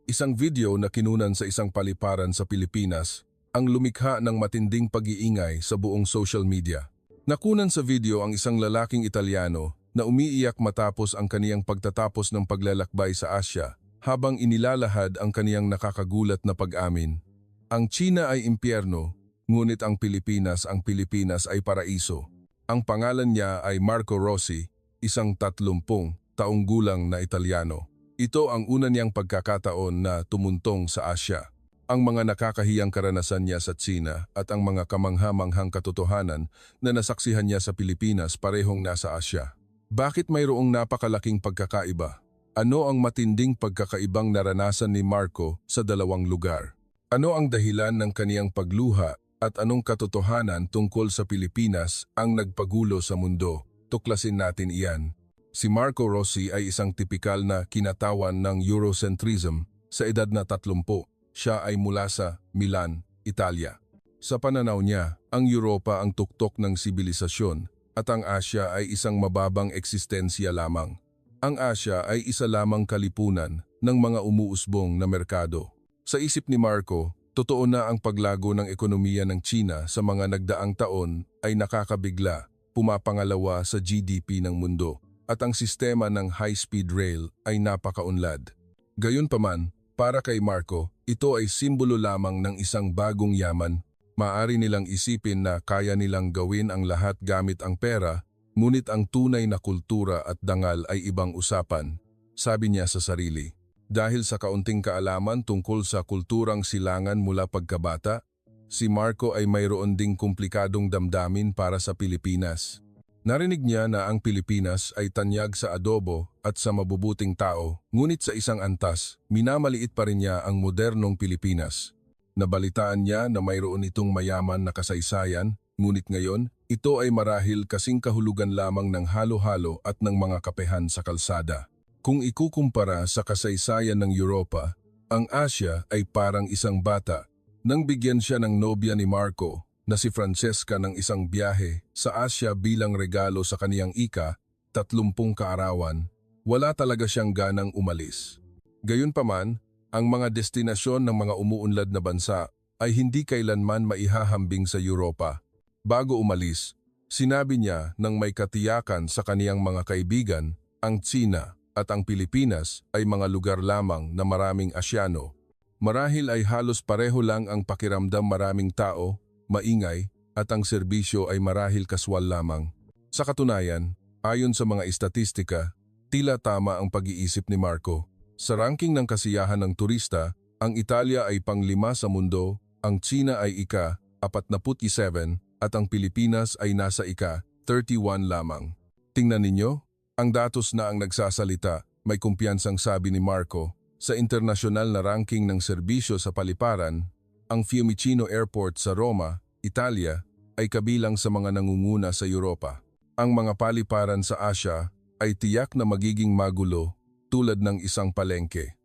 Isang video na kinunan sa isang paliparan sa Pilipinas ang lumikha ng matinding pag-iingay sa buong social media. Nakunan sa video ang isang lalaking Italyano na umiiyak matapos ang kaniyang pagtatapos ng paglalakbay sa Asya habang inilalahad ang kaniyang nakakagulat na pag-amin. Ang China ay impyerno, ngunit ang Pilipinas ay paraiso. Ang pangalan niya ay Marco Rossi, isang 30 taong gulang na Italyano. Ito ang una niyang pagkakataon na tumuntong sa Asya. Ang mga nakakahiyang karanasan niya sa China at ang mga kamangha-manghang katotohanan na nasaksihan niya sa Pilipinas parehong nasa Asya. Bakit mayroong napakalaking pagkakaiba? Ano ang matinding pagkakaibang naranasan ni Marco sa dalawang lugar? Ano ang dahilan ng kaniyang pagluha at anong katotohanan tungkol sa Pilipinas ang nagpagulo sa mundo? Tuklasin natin iyan. Si Marco Rossi ay isang tipikal na kinatawan ng Eurocentrism sa edad na 30. Siya ay mula sa Milan, Italia. Sa pananaw niya, ang Europa ang tuktok ng sibilisasyon at ang Asya ay isang mababang eksistensya lamang. Ang Asya ay isa lamang kalipunan ng mga umuusbong na merkado. Sa isip ni Marco, totoo na ang paglago ng ekonomiya ng China sa mga nagdaang taon ay nakakabigla, pumapangalawa sa GDP ng mundo. At ang sistema ng high-speed rail ay napakaunlad. Gayunpaman, para kay Marco, ito ay simbolo lamang ng isang bagong yaman. Maaari nilang isipin na kaya nilang gawin ang lahat gamit ang pera, ngunit ang tunay na kultura at dangal ay ibang usapan, sabi niya sa sarili. Dahil sa kaunting kaalaman tungkol sa kulturang silangan mula pagkabata, si Marco ay mayroon ding komplikadong damdamin para sa Pilipinas. Narinig niya na ang Pilipinas ay tanyag sa adobo at sa mabubuting tao, ngunit sa isang antas, minamaliit pa rin niya ang modernong Pilipinas. Nabalitaan niya na mayroon itong mayaman na kasaysayan, ngunit ngayon, ito ay marahil kasing kahulugan lamang ng halo-halo at ng mga kapehan sa kalsada. Kung ikukumpara sa kasaysayan ng Europa, ang Asya ay parang isang bata. Nang bigyan siya ng nobya ni Marco, na si Francesca ng isang biyahe sa Asya bilang regalo sa kaniyang 30 kaarawan, wala talaga siyang ganang umalis. Gayunpaman, ang mga destinasyon ng mga umuunlad na bansa ay hindi kailanman maihahambing sa Europa. Bago umalis, sinabi niya nang may katiyakan sa kaniyang mga kaibigan, ang China at ang Pilipinas ay mga lugar lamang na maraming Asyano. Marahil ay halos pareho lang ang pakiramdam, maraming tao, maingay, at ang serbisyo ay marahil kaswal lamang. Sa katunayan, ayon sa mga istatistika, tila tama ang pag-iisip ni Marco. Sa ranking ng kasiyahan ng turista, ang Italia ay pang-5 sa mundo, ang China ay ika-47 at ang Pilipinas ay nasa ika-31 lamang. Tingnan ninyo, ang datos na ang nagsasalita, may kumpiyansang sabi ni Marco. Sa internasyonal na ranking ng serbisyo sa paliparan, ang Fiumicino Airport sa Roma, Italia, ay kabilang sa mga nangunguna sa Europa. Ang mga paliparan sa Asya ay tiyak na magiging magulo tulad ng isang palengke.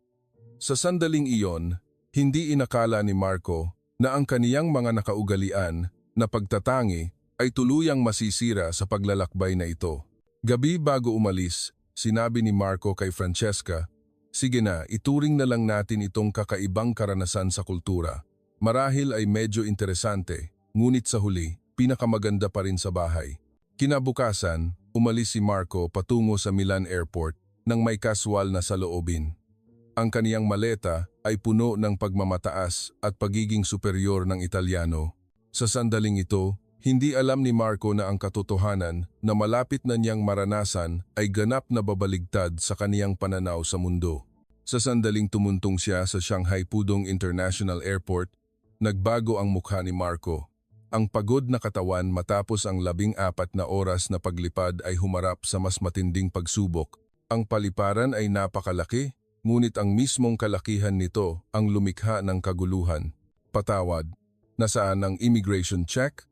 Sa sandaling iyon, hindi inakala ni Marco na ang kaniyang mga nakaugalian na pagtatangi ay tuluyang masisira sa paglalakbay na ito. Gabi bago umalis, sinabi ni Marco kay Francesca, "Sige na, ituring na lang natin itong kakaibang karanasan sa kultura. Marahil ay medyo interesante, ngunit sa huli, pinakamaganda pa rin sa bahay." Kinabukasan, umalis si Marco patungo sa Milan Airport nang may kaswal na saloobin. Ang kaniyang maleta ay puno ng pagmamataas at pagiging superior ng Italyano. Sa sandaling ito, hindi alam ni Marco na ang katotohanan na malapit na niyang maranasan ay ganap na babaligtad sa kaniyang pananaw sa mundo. Sa sandaling tumuntong siya sa Shanghai Pudong International Airport, nagbago ang mukha ni Marco. Ang pagod na katawan matapos ang 14 na oras na paglipad ay humarap sa mas matinding pagsubok. Ang paliparan ay napakalaki, ngunit ang mismong kalakihan nito ang lumikha ng kaguluhan. "Patawad, nasaan ang immigration check?"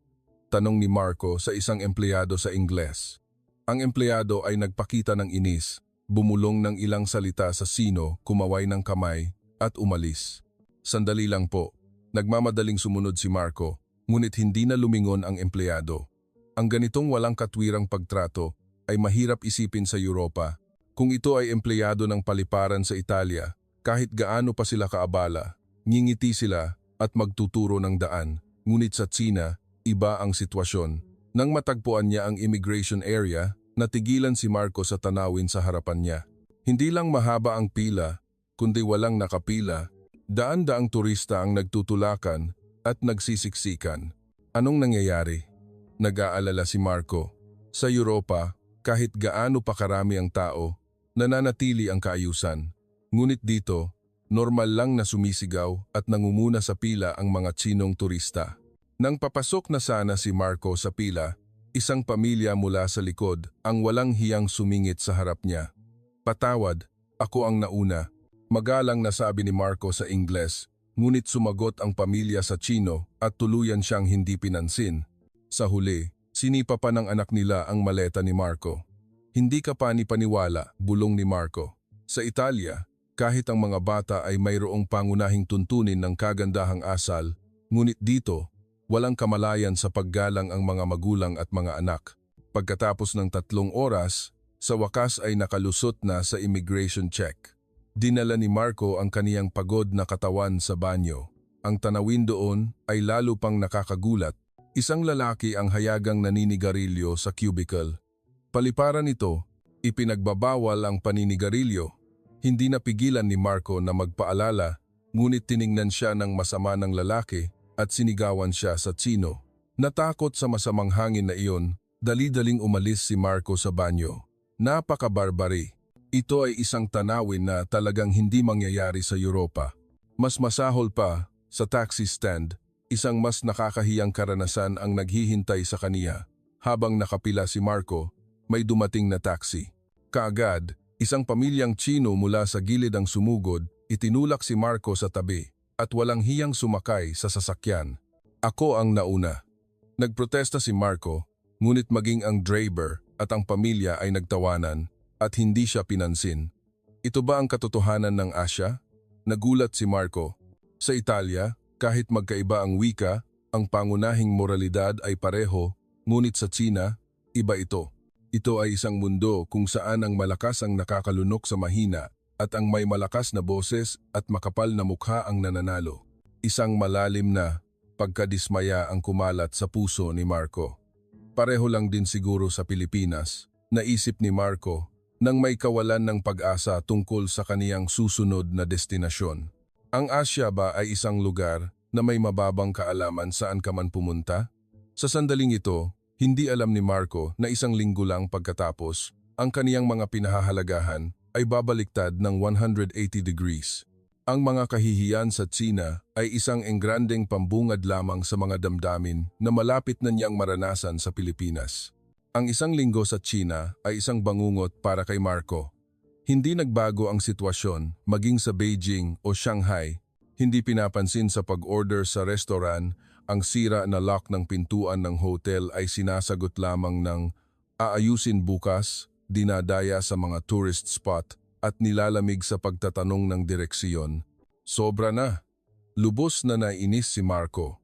tanong ni Marco sa isang empleyado sa Ingles. Ang empleyado ay nagpakita ng inis, bumulong ng ilang salita sa sino, kumaway ng kamay, at umalis. "Sandali lang po." Nagmamadaling sumunod si Marco, ngunit hindi na lumingon ang empleyado. Ang ganitong walang katwirang pagtrato ay mahirap isipin sa Europa. Kung ito ay empleyado ng paliparan sa Italia, Kahit gaano pa sila kaabala, ngingiti sila at magtuturo ng daan. Ngunit sa Tsina, iba ang sitwasyon. Nang matagpuan niya ang immigration area, natigilan si Marco sa tanawin sa harapan niya. Hindi lang mahaba ang pila, kundi walang nakapila. Daan-daang turista ang nagtutulakan at nagsisiksikan. Anong nangyayari? Nag-aalala si Marco. Sa Europa, kahit gaano pa karami ang tao, nananatili ang kaayusan. Ngunit dito, normal lang na sumisigaw at nangunguna sa pila ang mga Tsinong turista. Nang papasok na sana si Marco sa pila, isang pamilya mula sa likod ang walang hiyang sumingit sa harap niya. "Patawad, ako ang nauna." Magalang na sabi ni Marco sa Ingles, ngunit sumagot ang pamilya sa Tsino at tuluyan siyang hindi pinansin. Sa huli, sinipa pa ng anak nila ang maleta ni Marco. "Hindi ka panipaniwala," bulong ni Marco. Sa Italia, kahit ang mga bata ay mayroong pangunahing tuntunin ng kagandahang asal, ngunit dito, walang kamalayan sa paggalang ang mga magulang at mga anak. Pagkatapos ng 3 oras, sa wakas ay nakalusot na sa immigration check. Dinala ni Marco ang kaniyang pagod na katawan sa banyo. Ang tanawin doon ay lalo pang nakakagulat. Isang lalaki ang hayagang naninigarilyo sa cubicle. Paliparan nito, ipinagbabawal ang paninigarilyo. Hindi napigilan ni Marco na magpaalala, ngunit tiningnan siya ng masama ng lalaki at sinigawan siya sa Tsino. Natakot sa masamang hangin na iyon, dali-daling umalis si Marco sa banyo. Napaka-barbary. Ito ay isang tanawin na talagang hindi mangyayari sa Europa. Mas masahol pa, sa taxi stand, isang mas nakakahiyang karanasan ang naghihintay sa kaniya. Habang nakapila si Marco, may dumating na taxi. Kaagad, isang pamilyang Tsino mula sa gilid ang sumugod, itinulak si Marco sa tabi at walang hiyang sumakay sa sasakyan. "Ako ang nauna." Nagprotesta si Marco, ngunit maging ang driver at ang pamilya ay nagtawanan at hindi siya pinansin. Ito ba ang katotohanan ng Asya? Nagulat si Marco. Sa Italia, kahit magkaiba ang wika, ang pangunahing moralidad ay pareho, ngunit sa Tsina, iba ito. Ito ay isang mundo kung saan ang malakas ang nakakalunok sa mahina at ang may malakas na boses at makapal na mukha ang nananalo. Isang malalim na pagkadismaya ang kumalat sa puso ni Marco. Pareho lang din siguro sa Pilipinas, naisip ni Marco, nang may kawalan ng pag-asa tungkol sa kaniyang susunod na destinasyon. Ang Asya ba ay isang lugar na may mababang kaalaman saan ka man pumunta? Sa sandaling ito, hindi alam ni Marco na isang linggo lang pagkatapos, ang kaniyang mga pinahahalagahan ay babaliktad ng 180 degrees. Ang mga kahihiyan sa Tsina ay isang engrandeng pambungad lamang sa mga damdamin na malapit na niyang maranasan sa Pilipinas. Ang isang linggo sa Tsina ay isang bangungot para kay Marco. Hindi nagbago ang sitwasyon, maging sa Beijing o Shanghai. Hindi pinapansin sa pag-order sa restaurant, ang sira na lock ng pintuan ng hotel ay sinasagot lamang ng aayusin bukas, dinadaya sa mga tourist spot at nilalamig sa pagtatanong ng direksyon. Sobra na. Lubos na nainis si Marco.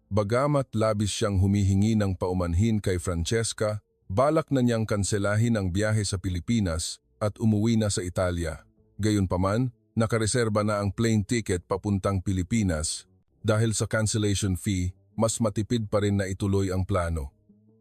Bagamat labis siyang humihingi ng paumanhin kay Francesca, balak na niyang kanselahin ang biyahe sa Pilipinas at umuwi na sa Italia. Gayunpaman, nakareserba na ang plane ticket papuntang Pilipinas. Dahil sa cancellation fee, mas matipid pa rin na ituloy ang plano.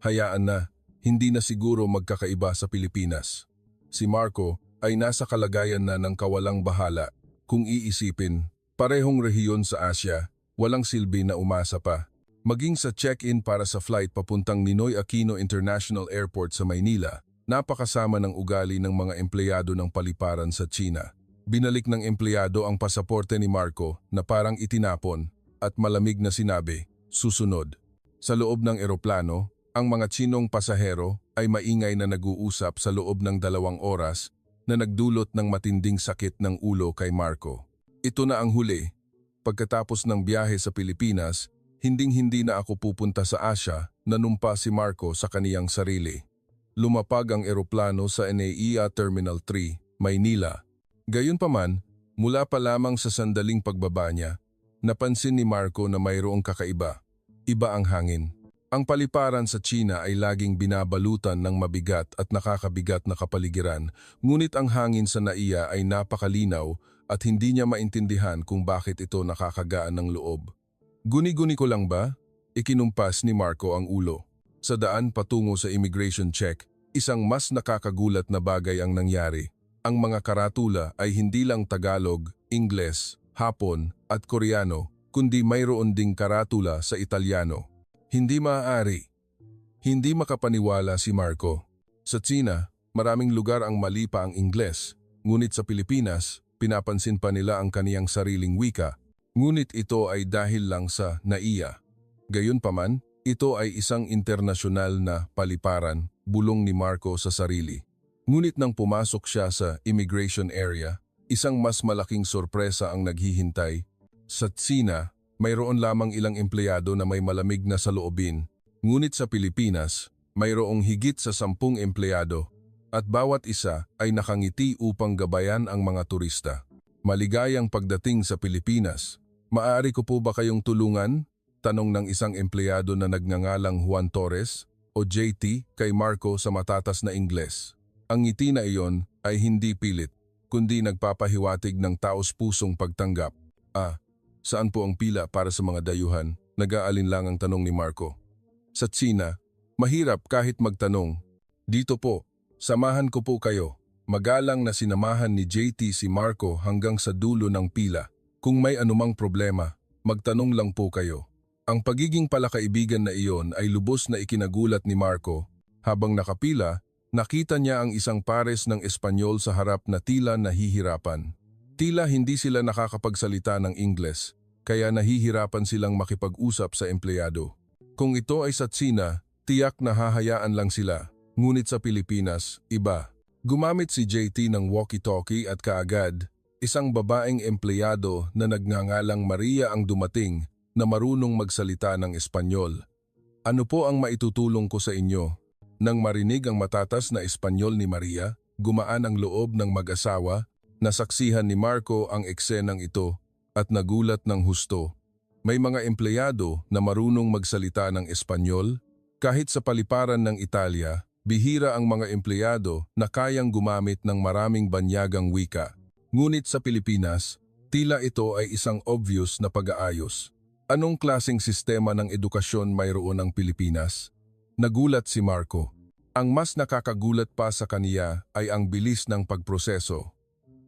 Hayaan na, hindi na siguro magkakaiba sa Pilipinas. Si Marco ay nasa kalagayan na ng kawalang bahala. Kung iisipin, parehong rehiyon sa Asya, walang silbi na umasa pa. Maging sa check-in para sa flight papuntang Ninoy Aquino International Airport sa Maynila, napakasama ng ugali ng mga empleyado ng paliparan sa Tsina. Binalik ng empleyado ang pasaporte ni Marco na parang itinapon at malamig na sinabi, "Susunod." Sa loob ng eroplano, ang mga Tsinong pasahero ay maingay na nag-uusap sa loob ng 2 oras na nagdulot ng matinding sakit ng ulo kay Marco. Ito na ang huli. Pagkatapos ng biyahe sa Pilipinas, hinding-hindi na ako pupunta sa Asya, nanumpa si Marco sa kaniyang sarili. Lumapag ang eroplano sa NAIA Terminal 3, Maynila. Gayunpaman, mula pa lamang sa sandaling pagbaba niya, napansin ni Marco na mayroong kakaiba. Iba ang hangin. Ang paliparan sa Tsina ay laging binabalutan ng mabigat at nakakabigat na kapaligiran, ngunit ang hangin sa NAIA ay napakalinaw at hindi niya maintindihan kung bakit ito nakakagaan ng loob. Guni-guni ko lang ba? Ikinumpas ni Marco ang ulo. Sa daan patungo sa immigration check, isang mas nakakagulat na bagay ang nangyari. Ang mga karatula ay hindi lang Tagalog, Ingles, Hapon at Koreano, kundi mayroon ding karatula sa Italyano. Hindi maaari. Hindi makapaniwala si Marco. Sa Tsina, maraming lugar ang mali pa ang Ingles, ngunit sa Pilipinas, pinapansin pa nila ang kaniyang sariling wika, ngunit ito ay dahil lang sa naiya. Gayunpaman, ito ay isang internasyonal na paliparan, bulong ni Marco sa sarili. Ngunit nang pumasok siya sa immigration area, isang mas malaking sorpresa ang naghihintay. Sa Tsina, mayroon lamang ilang empleyado na may malamig na saloobin, ngunit sa Pilipinas, mayroong higit sa 10 empleyado at bawat isa ay nakangiti upang gabayan ang mga turista. Maligayang pagdating sa Pilipinas. Maaari ko po ba kayong tulungan? Tanong ng isang empleyado na nagngangalang Juan Torres o JT kay Marco sa matatas na Ingles. Ang ngiti na iyon ay hindi pilit, kundi nagpapahiwatig ng taos-pusong pagtanggap. Saan po ang pila para sa mga dayuhan? Nag-aalinlangang tanong ni Marco. Sa Tsina, mahirap kahit magtanong. Dito po, samahan ko po kayo. Magalang na sinamahan ni JT si Marco hanggang sa dulo ng pila. Kung may anumang problema, magtanong lang po kayo. Ang pagiging palakaibigan na iyon ay lubos na ikinagulat ni Marco. Habang nakapila, nakita niya ang isang pares ng Espanyol sa harap na tila nahihirapan. Tila hindi sila nakakapagsalita ng Ingles, kaya nahihirapan silang makipag-usap sa empleyado. Kung ito ay sa Tsina, tiyak na hahayaan lang sila. Ngunit sa Pilipinas, iba. Gumamit si JT ng walkie-talkie at kaagad, isang babaeng empleyado na nagngangalang Maria ang dumating na marunong magsalita ng Espanyol. Ano po ang maitutulong ko sa inyo? Nang marinig ang matatas na Espanyol ni Maria, gumaan ang loob ng mag-asawa, nasaksihan ni Marco ang eksenang ito at nagulat ng husto. May mga empleyado na marunong magsalita ng Espanyol? Kahit sa paliparan ng Italia, bihira ang mga empleyado na kayang gumamit ng maraming banyagang wika. Ngunit sa Pilipinas, tila ito ay isang obvious na pag-aayos. Anong klaseng sistema ng edukasyon mayroon ang Pilipinas? Nagulat si Marco. Ang mas nakakagulat pa sa kaniya ay ang bilis ng pagproseso.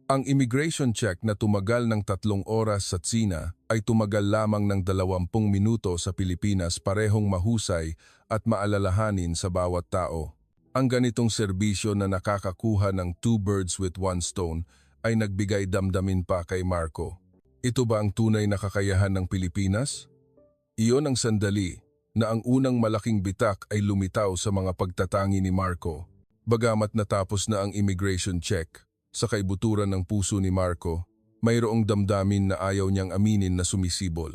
Ang immigration check na tumagal ng 3 oras sa Tsina ay tumagal lamang ng 20 minuto sa Pilipinas, parehong mahusay at maalalahanin sa bawat tao. Ang ganitong serbisyo na nakakakuha ng 2 birds with 1 stone ay nagbigay damdamin pa kay Marco. Ito ba ang tunay na kakayahan ng Pilipinas? Iyon ang sandali na ang unang malaking bitak ay lumitaw sa mga pagtatangi ni Marco. Bagamat natapos na ang immigration check, sa kaibuturan ng puso ni Marco, mayroong damdamin na ayaw niyang aminin na sumisibol.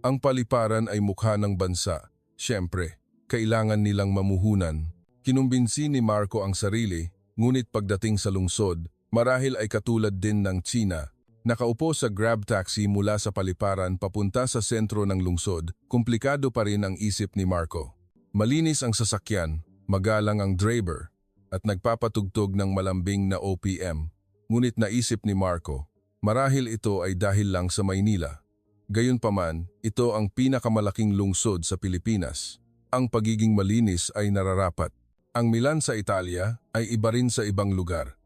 Ang paliparan ay mukha ng bansa. Siyempre, kailangan nilang mamuhunan. Kinumbinsi ni Marco ang sarili, ngunit pagdating sa lungsod, marahil ay katulad din ng Tsina. Nakaupo sa grab taxi mula sa paliparan papunta sa sentro ng lungsod, komplikado pa rin ang isip ni Marco. Malinis ang sasakyan, magalang ang driver, at nagpapatugtog ng malambing na OPM. Ngunit naisip ni Marco, marahil ito ay dahil lang sa Maynila. Gayunpaman, ito ang pinakamalaking lungsod sa Pilipinas. Ang pagiging malinis ay nararapat. Ang Milan sa Italia ay iba rin sa ibang lugar.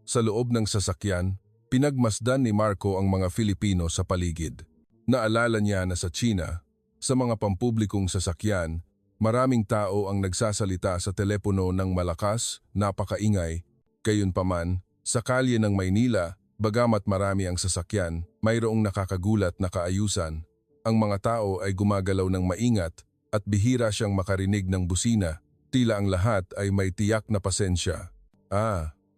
Sa loob ng sasakyan, pinagmasdan ni Marco ang mga Filipino sa paligid. Naalala niya na sa Tsina, sa mga pampublikong sasakyan, maraming tao ang nagsasalita sa telepono ng malakas, napakaingay. Gayunpaman, sa kalye ng Maynila, bagamat marami ang sasakyan, mayroong nakakagulat na kaayusan. Ang mga tao ay gumagalaw ng maingat at bihira siyang makarinig ng busina. Tila ang lahat ay may tiyak na pasensya.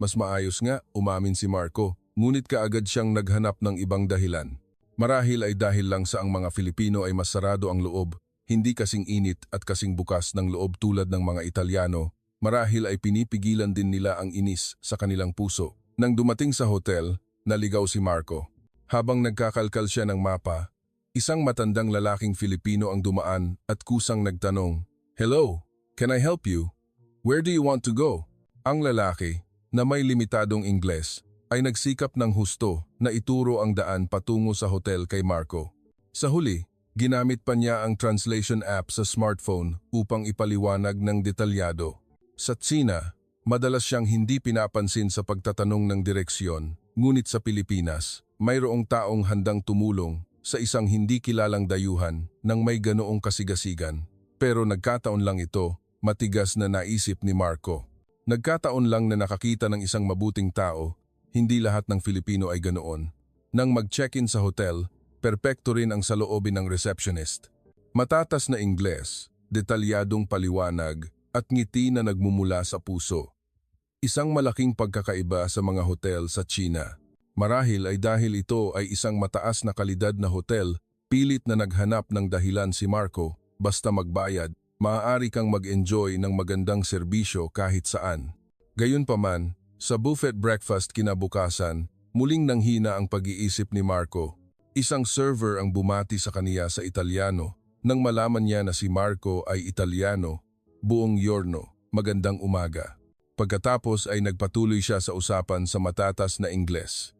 Mas maayos nga, umamin si Marco. Ngunit kaagad siyang naghanap ng ibang dahilan. Marahil ay dahil lang sa ang mga Filipino ay mas sarado ang loob, hindi kasing init at kasing bukas ng loob tulad ng mga Italyano. Marahil ay pinipigilan din nila ang inis sa kanilang puso. Nang dumating sa hotel, naligaw si Marco. Habang nagkakalkal siya ng mapa, isang matandang lalaking Filipino ang dumaan at kusang nagtanong, "Hello, can I help you? Where do you want to go?" Ang lalaki, na may limitadong Ingles, ay nagsikap ng husto na ituro ang daan patungo sa hotel kay Marco. Sa huli, ginamit pa niya ang translation app sa smartphone upang ipaliwanag ng detalyado. Sa Tsina, madalas siyang hindi pinapansin sa pagtatanong ng direksyon, ngunit sa Pilipinas, mayroong taong handang tumulong sa isang hindi kilalang dayuhan nang may ganoong kasigasigan. Pero nagkataon lang ito, matigas na naisip ni Marco. Nagkataon lang na nakakita ng isang mabuting tao, hindi lahat ng Filipino ay ganoon. Nang mag-check-in sa hotel, perpekto rin ang saloobin ng receptionist. Matatas na Ingles, detalyadong paliwanag, at ngiti na nagmumula sa puso. Isang malaking pagkakaiba sa mga hotel sa China. Marahil ay dahil ito ay isang mataas na kalidad na hotel, pilit na naghanap ng dahilan si Marco, basta magbayad, maaari kang mag-enjoy ng magandang serbisyo kahit saan. Gayunpaman, sa buffet breakfast kinabukasan, muling nanghina ang pag-iisip ni Marco. Isang server ang bumati sa kaniya sa Italyano. Nang malaman niya na si Marco ay Italyano, buong yorno, magandang umaga. Pagkatapos ay nagpatuloy siya sa usapan sa matatas na Ingles.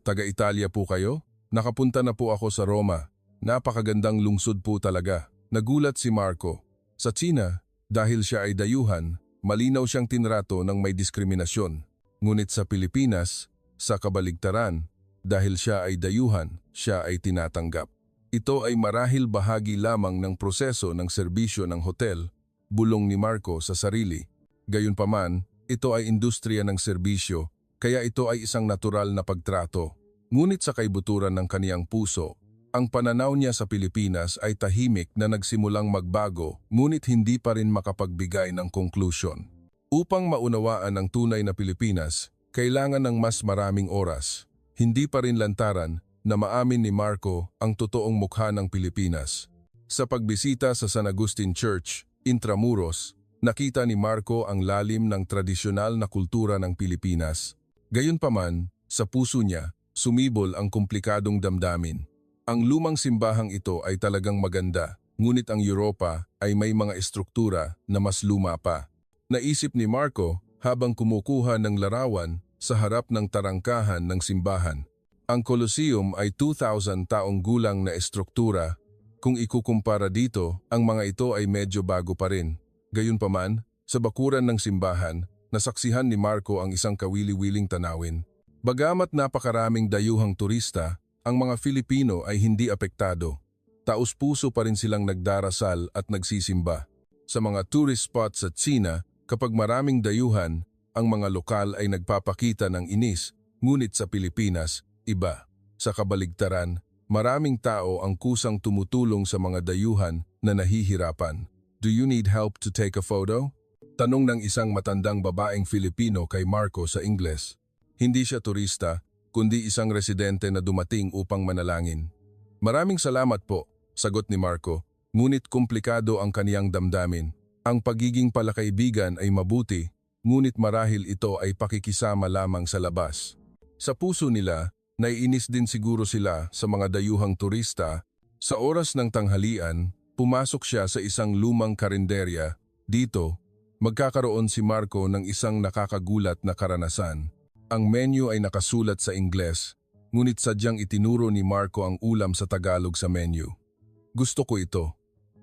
Taga-Italia po kayo? Nakapunta na po ako sa Roma. Napakagandang lungsod po talaga. Nagulat si Marco. Sa Tsina, dahil siya ay dayuhan, malinaw siyang tinrato ng may diskriminasyon. Ngunit sa Pilipinas, sa kabaligtaran, dahil siya ay dayuhan, siya ay tinatanggap. Ito ay marahil bahagi lamang ng proseso ng serbisyo ng hotel, bulong ni Marco sa sarili. Gayunpaman, ito ay industriya ng serbisyo, kaya ito ay isang natural na pagtrato. Ngunit sa kaibuturan ng kaniyang puso, ang pananaw niya sa Pilipinas ay tahimik na nagsimulang magbago, ngunit hindi pa rin makapagbigay ng conclusion. Upang maunawaan ang tunay na Pilipinas, kailangan ng mas maraming oras. Hindi pa rin lantaran na maamin ni Marco ang totoong mukha ng Pilipinas. Sa pagbisita sa San Agustin Church, Intramuros, nakita ni Marco ang lalim ng tradisyonal na kultura ng Pilipinas. Gayunpaman, sa puso niya, sumibol ang komplikadong damdamin. Ang lumang simbahang ito ay talagang maganda, ngunit ang Europa ay may mga estruktura na mas luma pa. Naisip ni Marco habang kumukuha ng larawan sa harap ng tarangkahan ng simbahan. Ang Colosseum ay 2,000 taong gulang na estruktura. Kung ikukumpara dito, ang mga ito ay medyo bago pa rin. Gayunpaman, sa bakuran ng simbahan, nasaksihan ni Marco ang isang kawili-wiling tanawin. Bagamat napakaraming dayuhang turista, ang mga Filipino ay hindi apektado. Taos-puso pa rin silang nagdarasal at nagsisimba. Sa mga tourist spots sa Tsina, kapag maraming dayuhan, ang mga lokal ay nagpapakita ng inis, ngunit sa Pilipinas, iba. Sa kabaligtaran, maraming tao ang kusang tumutulong sa mga dayuhan na nahihirapan. Do you need help to take a photo? Tanong ng isang matandang babaeng Filipino kay Marco sa Ingles. Hindi siya turista, kundi isang residente na dumating upang manalangin. Maraming salamat po, sagot ni Marco, ngunit komplikado ang kaniyang damdamin. Ang pagiging palakaibigan ay mabuti, ngunit marahil ito ay pakikisama lamang sa labas. Sa puso nila, naiinis din siguro sila sa mga dayuhang turista. Sa oras ng tanghalian, pumasok siya sa isang lumang karinderya. Dito, magkakaroon si Marco ng isang nakakagulat na karanasan. Ang menu ay nakasulat sa Ingles, ngunit sadyang itinuro ni Marco ang ulam sa Tagalog sa menu. Gusto ko ito.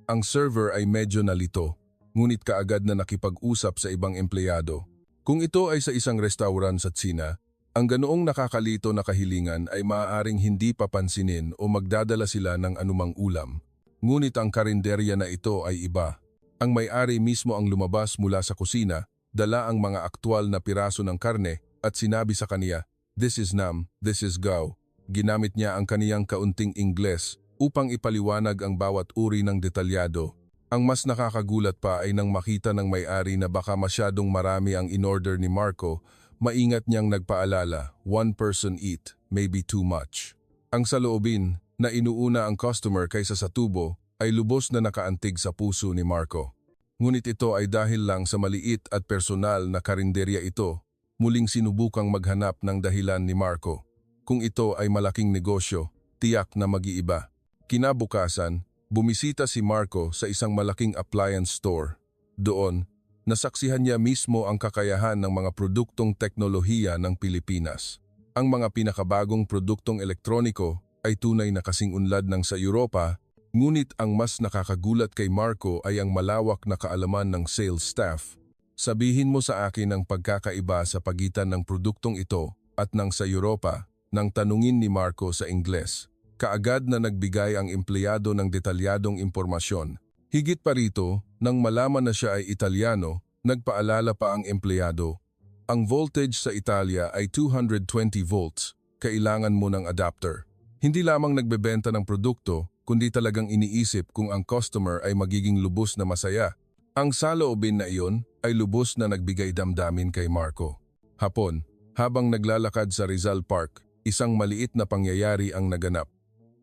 Ang server ay medyo nalito, ngunit kaagad na nakipag-usap sa ibang empleyado. Kung ito ay sa isang restaurant sa Tsina, ang ganoong nakakalito na kahilingan ay maaaring hindi papansinin o magdadala sila ng anumang ulam. Ngunit ang karinderya na ito ay iba. Ang may-ari mismo ang lumabas mula sa kusina, dala ang mga aktwal na piraso ng karne at sinabi sa kaniya, "This is Nam, this is Gao." Ginamit niya ang kaniyang kaunting Ingles upang ipaliwanag ang bawat uri ng detalyado. Ang mas nakakagulat pa ay nang makita ng may-ari na baka masyadong marami ang in-order ni Marco, maingat niyang nagpaalala, "One person eat, maybe too much." Ang saloobin na inuuna ang customer kaysa sa tubo ay lubos na nakaantig sa puso ni Marco. Ngunit ito ay dahil lang sa maliit at personal na karinderya ito, muling sinubukang maghanap ng dahilan ni Marco. Kung ito ay malaking negosyo, tiyak na mag-iiba. Kinabukasan, bumisita si Marco sa isang malaking appliance store. Doon, nasaksihan niya mismo ang kakayahan ng mga produktong teknolohiya ng Pilipinas. Ang mga pinakabagong produktong elektroniko ay tunay na kasing unlad ng sa Europa, ngunit ang mas nakakagulat kay Marco ay ang malawak na kaalaman ng sales staff. Sabihin mo sa akin ang pagkakaiba sa pagitan ng produktong ito at ng sa Europa, nang tanungin ni Marco sa Ingles. Kaagad na nagbigay ang empleyado ng detalyadong impormasyon. Higit pa rito, nang malaman na siya ay Italyano, nagpaalala pa ang empleyado. Ang voltage sa Italia ay 220 volts, kailangan mo ng adapter. Hindi lamang nagbebenta ng produkto, kundi talagang iniisip kung ang customer ay magiging lubos na masaya. Ang saloobin na iyon ay lubos na nagbigay damdamin kay Marco. Hapon, habang naglalakad sa Rizal Park, isang maliit na pangyayari ang naganap.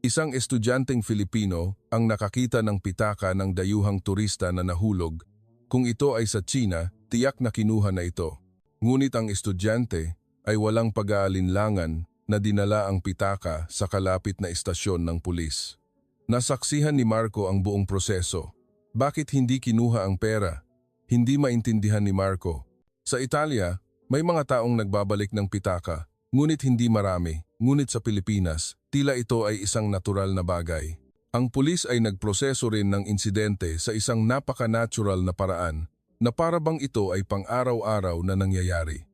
Isang estudyanteng Filipino ang nakakita ng pitaka ng dayuhang turista na nahulog. Kung ito ay sa China, tiyak na kinuha na ito. Ngunit ang estudyante ay walang pag-aalinlangan na dinala ang pitaka sa kalapit na istasyon ng pulis. Nasaksihan ni Marco ang buong proseso. Bakit hindi kinuha ang pera? Hindi maintindihan ni Marco. Sa Italia, may mga taong nagbabalik ng pitaka, ngunit hindi marami. Ngunit sa Pilipinas, tila ito ay isang natural na bagay. Ang pulis ay nagproseso rin ng insidente sa isang napaka-natural na paraan na para bang ito ay pang-araw-araw na nangyayari.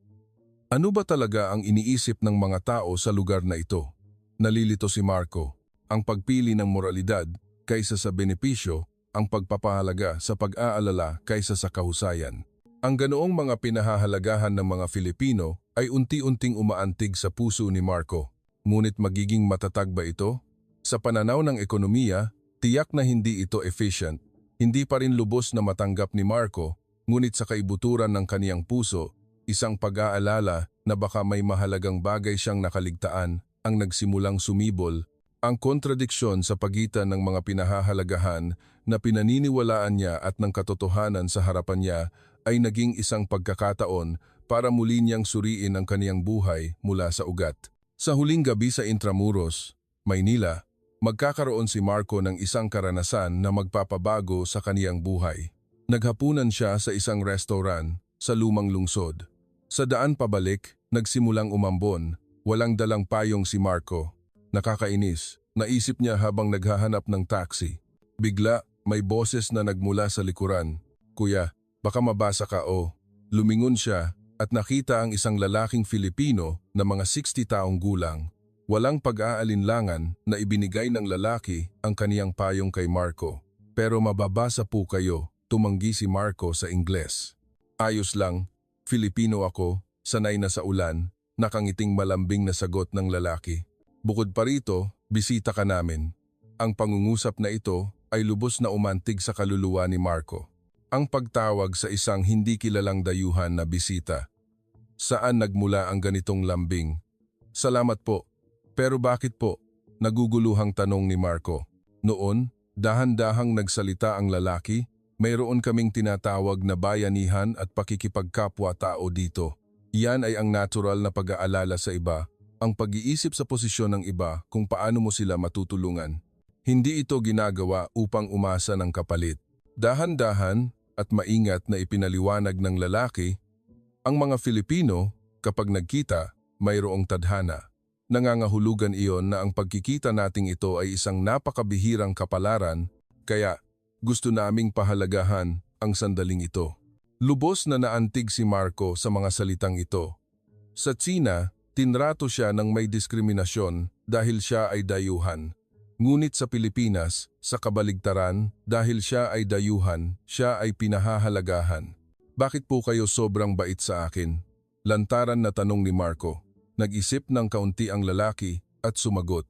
Ano ba talaga ang iniisip ng mga tao sa lugar na ito? Nalilito si Marco. Ang pagpili ng moralidad kaysa sa benepisyo, ang pagpapahalaga sa pag-aalala kaysa sa kahusayan. Ang ganoong mga pinahahalagahan ng mga Filipino ay unti-unting umaantig sa puso ni Marco. Ngunit magiging matatag ba ito? Sa pananaw ng ekonomiya, tiyak na hindi ito efficient. Hindi pa rin lubos na matanggap ni Marco, ngunit sa kaibuturan ng kaniyang puso, isang pag-aalala na baka may mahalagang bagay siyang nakaligtaan ang nagsimulang sumibol. Ang kontradiksyon sa pagitan ng mga pinahahalagahan na pinaniniwalaan niya at ng katotohanan sa harapan niya ay naging isang pagkakataon para muli niyang suriin ang kaniyang buhay mula sa ugat. Sa huling gabi sa Intramuros, Maynila, magkakaroon si Marco ng isang karanasan na magpapabago sa kaniyang buhay. Naghapunan siya sa isang restaurant sa lumang lungsod. Sa daan pabalik, nagsimulang umambon, walang dalang payong si Marco. Nakakainis, naisip niya habang naghahanap ng taxi. Bigla, may boses na nagmula sa likuran. Kuya, baka mabasa ka o. Lumingon siya at nakita ang isang lalaking Filipino na mga 60 taong gulang. Walang pag-aalinlangan na ibinigay ng lalaki ang kaniyang payong kay Marco. Pero mababasa po kayo, tumanggi si Marco sa Ingles. Ayos lang, Filipino ako, sanay na sa ulan, nakangiting malambing na sagot ng lalaki. Bukod pa rito, bisita ka namin. Ang pangungusap na ito ay lubos na umantig sa kaluluwa ni Marco. Ang pagtawag sa isang hindi kilalang dayuhan na bisita. Saan nagmula ang ganitong lambing? Salamat po. Pero bakit po? Naguguluhang tanong ni Marco. Noon, dahan-dahang nagsalita ang lalaki, mayroon kaming tinatawag na bayanihan at pakikipagkapwa-tao dito. Iyan ay ang natural na pag-aalala sa iba, ang pag-iisip sa posisyon ng iba kung paano mo sila matutulungan. Hindi ito ginagawa upang umasa ng kapalit. Dahan-dahan at maingat na ipinaliwanag ng lalaki, ang mga Filipino, kapag nagkita, mayroong tadhana. Nangangahulugan iyon na ang pagkikita nating ito ay isang napakabihirang kapalaran, kaya gusto naming pahalagahan ang sandaling ito. Lubos na naantig si Marco sa mga salitang ito. Sa Tsina, tinrato siya ng may diskriminasyon dahil siya ay dayuhan. Ngunit sa Pilipinas, sa kabaligtaran, dahil siya ay dayuhan, siya ay pinahahalagahan. Bakit po kayo sobrang bait sa akin? Lantaran na tanong ni Marco. Nag-isip ng kaunti ang lalaki at sumagot.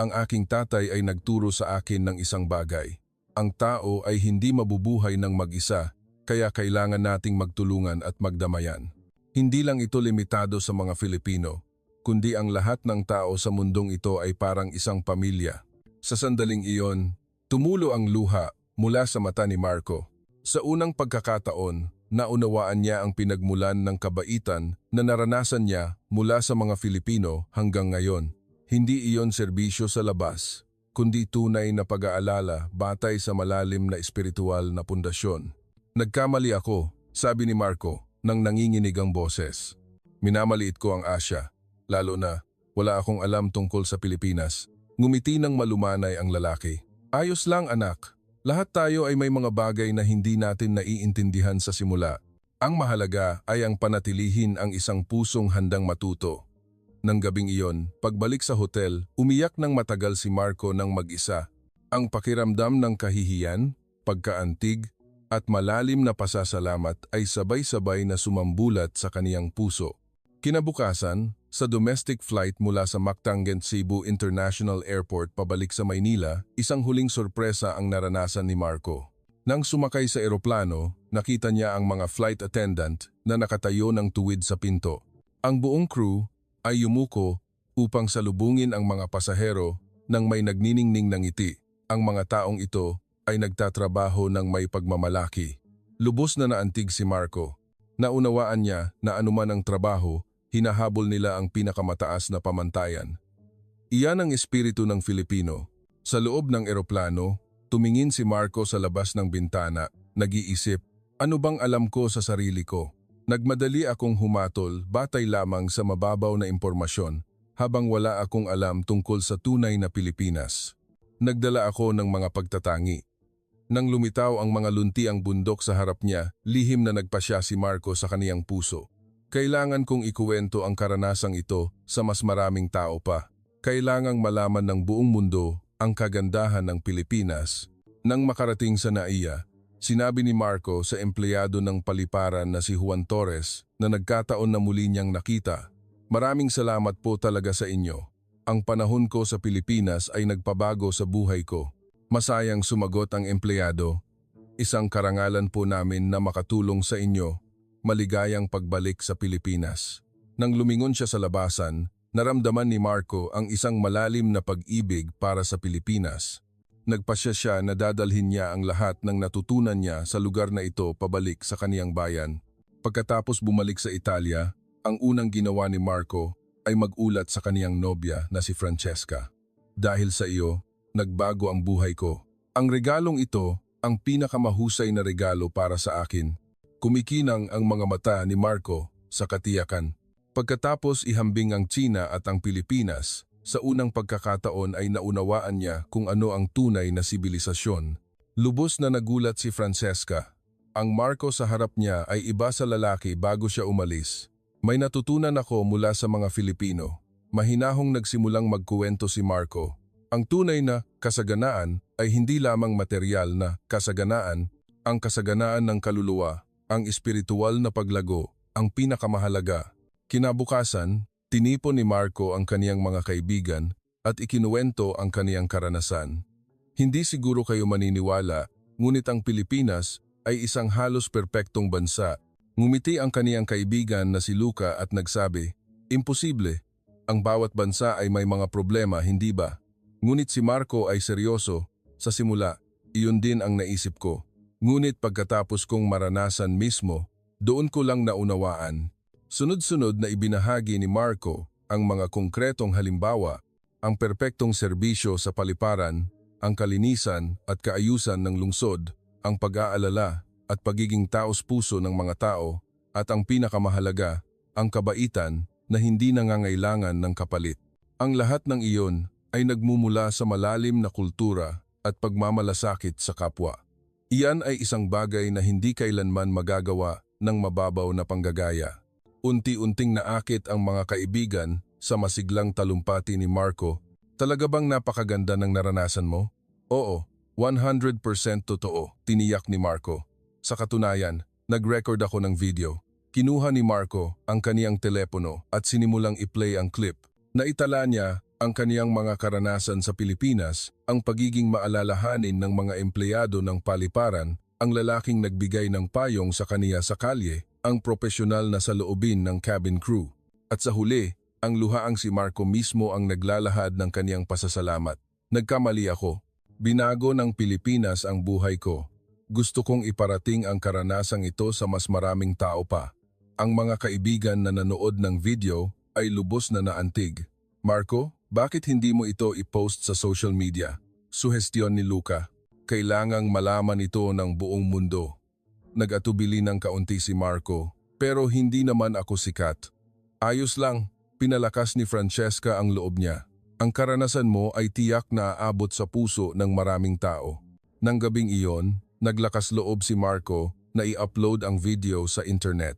Ang aking tatay ay nagturo sa akin ng isang bagay. Ang tao ay hindi mabubuhay ng mag-isa, kaya kailangan nating magtulungan at magdamayan. Hindi lang ito limitado sa mga Filipino, kundi ang lahat ng tao sa mundong ito ay parang isang pamilya. Sa sandaling iyon, tumulo ang luha mula sa mata ni Marco. Sa unang pagkakataon, naunawaan niya ang pinagmulan ng kabaitan na naranasan niya mula sa mga Filipino hanggang ngayon. Hindi iyon serbisyo sa labas, kundi tunay na pag-aalala batay sa malalim na espiritual na pundasyon. Nagkamali ako, sabi ni Marco, nang nanginginig ang boses. Minamaliit ko ang Asya. lalo na wala akong alam tungkol sa Pilipinas. Ngumiti ng malumanay ang lalaki. Ayos lang anak, lahat tayo ay may mga bagay na hindi natin naiintindihan sa simula. Ang mahalaga ay ang panatilihin ang isang pusong handang matuto. Nang gabing iyon, pagbalik sa hotel, umiyak ng matagal si Marco ng mag-isa. Ang pakiramdam ng kahihiyan, pagkaantig, at malalim na pasasalamat ay sabay-sabay na sumambulat sa kaniyang puso. Kinabukasan, sa domestic flight mula sa Mactangen Cebu International Airport pabalik sa Maynila, isang huling sorpresa ang naranasan ni Marco. Nang sumakay sa eroplano, nakita niya ang mga flight attendant na nakatayo ng tuwid sa pinto. Ang buong crew ay yumuko upang salubungin ang mga pasahero nang may nagniningning ng ngiti. Ang mga taong ito ay nagtatrabaho ng may pagmamalaki. Lubos na naantig si Marco. Naunawaan niya na anuman ang trabaho, hinahabol nila ang pinakamataas na pamantayan. Iyan ang espiritu ng Filipino. Sa loob ng eroplano, tumingin si Marco sa labas ng bintana, nag-iisip, ano bang alam ko sa sarili ko? Nagmadali akong humatol batay lamang sa mababaw na impormasyon habang wala akong alam tungkol sa tunay na Pilipinas. Nagdala ako ng mga pagtatangi. Nang lumitaw ang mga luntiang bundok sa harap niya, lihim na nagpasya si Marco sa kaniyang puso. Kailangan kong ikuwento ang karanasang ito sa mas maraming tao pa. Kailangang malaman ng buong mundo ang kagandahan ng Pilipinas. Nang makarating sa NAIA, sinabi ni Marco sa empleyado ng paliparan na si Juan Torres na nagkataon na muli niyang nakita, "Maraming salamat po talaga sa inyo. Ang panahon ko sa Pilipinas ay nagpabago sa buhay ko." Masayang sumagot ang empleyado, "Isang karangalan po namin na makatulong sa inyo. Maligayang pagbalik sa Pilipinas." Nang lumingon siya sa labasan, naramdaman ni Marco ang isang malalim na pag-ibig para sa Pilipinas. Nagpasya siya na dadalhin niya ang lahat ng natutunan niya sa lugar na ito pabalik sa kaniyang bayan. Pagkatapos bumalik sa Italia, ang unang ginawa ni Marco ay mag-ulat sa kaniyang nobya na si Francesca. "Dahil sa iyo, nagbago ang buhay ko. Ang regalong ito ang pinakamahusay na regalo para sa akin." Kumikinang ang mga mata ni Marco sa katiyakan. Pagkatapos ihambing ang Tsina at ang Pilipinas, sa unang pagkakataon ay naunawaan niya kung ano ang tunay na sibilisasyon. Lubos na nagulat si Francesca. Ang Marco sa harap niya ay iba sa lalaki bago siya umalis. "May natutunan ako mula sa mga Filipino." Mahinahong nagsimulang magkuwento si Marco. Ang tunay na kasaganaan ay hindi lamang materyal na kasaganaan, ang kasaganaan ng kaluluwa, ang espiritual na paglago, ang pinakamahalaga. Kinabukasan, tinipon ni Marco ang kaniyang mga kaibigan at ikinuwento ang kaniyang karanasan. "Hindi siguro kayo maniniwala, ngunit ang Pilipinas ay isang halos perpektong bansa." Ngumiti ang kaniyang kaibigan na si Luca at nagsabi, "Imposible. Ang bawat bansa ay may mga problema, hindi ba?" Ngunit si Marco ay seryoso. "Sa simula, iyon din ang naisip ko. Ngunit pagkatapos kong maranasan mismo, doon ko lang naunawaan." Sunod-sunod na ibinahagi ni Marco ang mga konkretong halimbawa, ang perpektong serbisyo sa paliparan, ang kalinisan at kaayusan ng lungsod, ang pag-aalala at pagiging taos-puso ng mga tao, at ang pinakamahalaga, ang kabaitan na hindi nangangailangan ng kapalit. Ang lahat ng iyon ay nagmumula sa malalim na kultura at pagmamalasakit sa kapwa. Iyan ay isang bagay na hindi kailanman magagawa ng mababaw na panggagaya. Unti-unting naakit ang mga kaibigan sa masiglang talumpati ni Marco. "Talaga bang napakaganda ng naranasan mo?" "Oo, 100% totoo," tiniyak ni Marco. Sa katunayan, nag-record ako ng video. Kinuha ni Marco ang kaniyang telepono at sinimulang i-play ang clip. Naitala niya ang kaniyang mga karanasan sa Pilipinas, ang pagiging maalalahanin ng mga empleyado ng paliparan, ang lalaking nagbigay ng payong sa kaniya sa kalye, ang propesyonal na saloobin ng cabin crew. At sa huli, ang luhaang si Marco mismo ang naglalahad ng kaniyang pasasalamat. "Nagkamali ako. Binago ng Pilipinas ang buhay ko. Gusto kong iparating ang karanasang ito sa mas maraming tao pa." Ang mga kaibigan na nanood ng video ay lubos na naantig. "Marco, bakit hindi mo ito i-post sa social media?" Suhestyon ni Luca. "Kailangang malaman ito ng buong mundo." Nag-atubili ng kaunti si Marco, "Pero hindi naman ako sikat." "Ayos lang, pinalakas ni Francesca ang loob niya. Ang karanasan mo ay tiyak na aabot sa puso ng maraming tao. Nang gabing iyon, naglakas loob si Marco na i-upload ang video sa internet.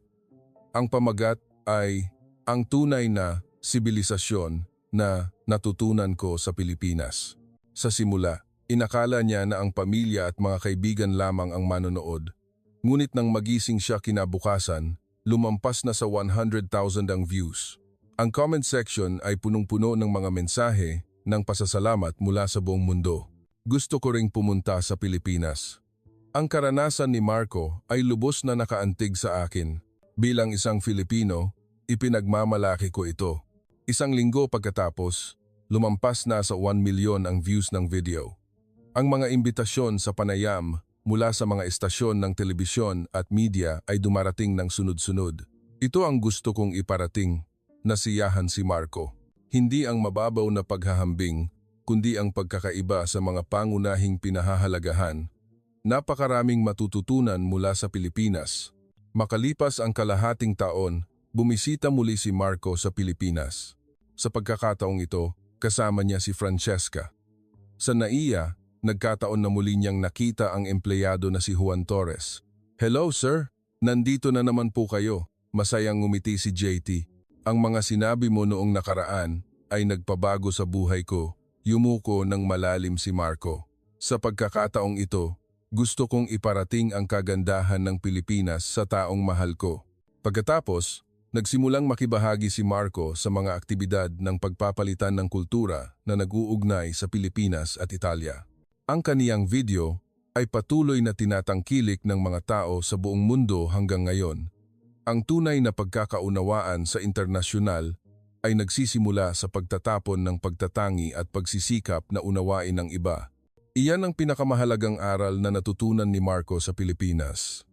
Ang pamagat ay ang tunay na sibilisasyon na natutunan ko sa Pilipinas. Sa simula, inakala niya na ang pamilya at mga kaibigan lamang ang manonood. Ngunit nang magising siya kinabukasan, lumampas na sa 100,000 ang views. Ang comment section ay punong-puno ng mga mensahe ng pasasalamat mula sa buong mundo. Gusto ko ring pumunta sa Pilipinas. Ang karanasan ni Marco ay lubos na nakaantig sa akin. Bilang isang Filipino, ipinagmamalaki ko ito. Isang linggo pagkatapos, lumampas na sa 1 million ang views ng video. Ang mga imbitasyon sa panayam mula sa mga estasyon ng telebisyon at media ay dumarating ng sunod-sunod. Ito ang gusto kong iparating. Nasiyahan si Marco. Hindi ang mababaw na paghahambing, kundi ang pagkakaiba sa mga pangunahing pinahahalagahan. Napakaraming matututunan mula sa Pilipinas. Makalipas ang kalahating taon, bumisita muli si Marco sa Pilipinas. Sa pagkakataong ito, kasama niya si Francesca. Sa NAIA, nagkataon na muli niyang nakita ang empleyado na si Juan Torres. "Hello sir, nandito na naman po kayo." Masayang ngumiti si JT. "Ang mga sinabi mo noong nakaraan ay nagpabago sa buhay ko." Yumuko ng malalim si Marco. Sa pagkakataong ito, gusto kong iparating ang kagandahan ng Pilipinas sa taong mahal ko. Pagkatapos, nagsimulang makibahagi si Marco sa mga aktibidad ng pagpapalitan ng kultura na nag-uugnay sa Pilipinas at Italia. Ang kaniyang video ay patuloy na tinatangkilik ng mga tao sa buong mundo hanggang ngayon. Ang tunay na pagkakaunawaan sa internasyonal ay nagsisimula sa pagtatapon ng pagtatangi at pagsisikap na unawain ang iba. Iyan ang pinakamahalagang aral na natutunan ni Marco sa Pilipinas.